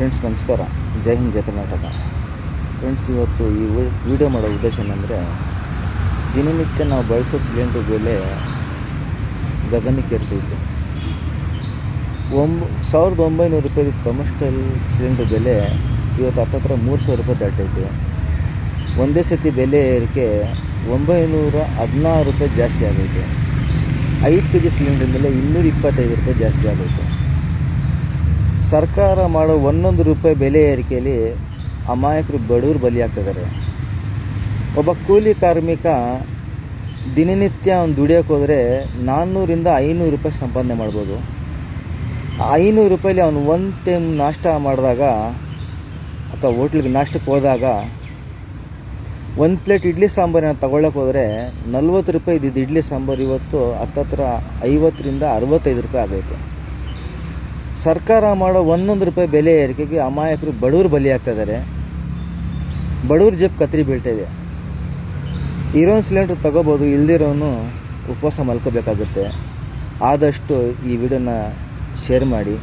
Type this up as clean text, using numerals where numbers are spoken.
Friends ನಮಸ್ಕಾರ, ಜೈ ಹಿಂದ್ ಜೈ Karnataka. Friends, ಇವತ್ತು ಈ ವಿಡಿಯೋ ಮಾಡೋ ಉದ್ದೇಶ ಏನಂದರೆ, ದಿನನಿತ್ಯ ನಾವು ಬಳಸೋ ಸಿಲಿಂಡ್ರ್ ಬೆಲೆ ಗಗನಕ್ಕೇರ್ತೈತೆ. 1900 ರೂಪಾಯಿ ಕಮರ್ಷಿಯಲ್ ಸಿಲಿಂಡ್ರ್ ಬೆಲೆ ಇವತ್ತು ಹತ್ತತ್ರ 3,000 ರೂಪಾಯಿ ದಾಟೈತೆ. ಒಂದೇ ಸತಿ ಬೆಲೆ ಏರಿಕೆ 916 ರೂಪಾಯಿ ಜಾಸ್ತಿ ಆಗೈತೆ. 5 kg ಸಿಲಿಂಡ್ರ್ ಮೇಲೆ 225 ರೂಪಾಯಿ ಜಾಸ್ತಿ ಆಗೈತೆ. ಸರ್ಕಾರ ಮಾಡೋ 1 ರೂಪಾಯಿ ಬೆಲೆ ಏರಿಕೆಯಲ್ಲಿ ಅಮಾಯಕರು ಬಡವರು ಬಲಿಯಾಗ್ತಿದ್ದಾರೆ. ಒಬ್ಬ ಕೂಲಿ ಕಾರ್ಮಿಕ ದಿನನಿತ್ಯ ಅವ್ನು ದುಡಿಯೋಕೆ ಹೋದರೆ 400ರಿಂದ 500 ರೂಪಾಯಿ ಸಂಪಾದನೆ ಮಾಡ್ಬೋದು. 500 ರೂಪಾಯಿಲಿ ಅವನು ಒಂದು ಟೈಮ್ ನಾಷ್ಟ ಮಾಡಿದಾಗ ಅಥವಾ ಹೋಟ್ಲಿಗೆ ನಾಷ್ಟಕ್ಕೆ ಹೋದಾಗ ಒಂದು ಪ್ಲೇಟ್ ಇಡ್ಲಿ ಸಾಂಬಾರನ್ನ ತಗೊಳ್ಳೋಕೆ ಹೋದರೆ 40 ರೂಪಾಯಿ ಇದ್ದಿದ್ದು ಇಡ್ಲಿ ಸಾಂಬಾರು ಇವತ್ತು ಹತ್ತತ್ರ 50ರಿಂದ 65 ರೂಪಾಯಿ ಆಗೈತೆ. ಸರ್ಕಾರ ಮಾಡೋ 1 ರೂಪಾಯಿ ಬೆಲೆ ಏರಿಕೆಗೆ ಅಮಾಯಕರು ಬಡವರು ಬಲಿಯಾಗ್ತಿದ್ದಾರೆ. ಬಡವ್ರ ಜೇಬು ಕತ್ರಿ ಬೀಳ್ತಾಯಿದೆ. ಇರೋನು ಸಿಲಿಂಡ್ರ್ ತಗೋಬೋದು, ಇಲ್ದಿರೋನು ಉಪವಾಸ ಮಲ್ಕೋಬೇಕಾಗುತ್ತೆ. ಆದಷ್ಟು ಈ ವಿಡಿಯೋನ ಶೇರ್ ಮಾಡಿ.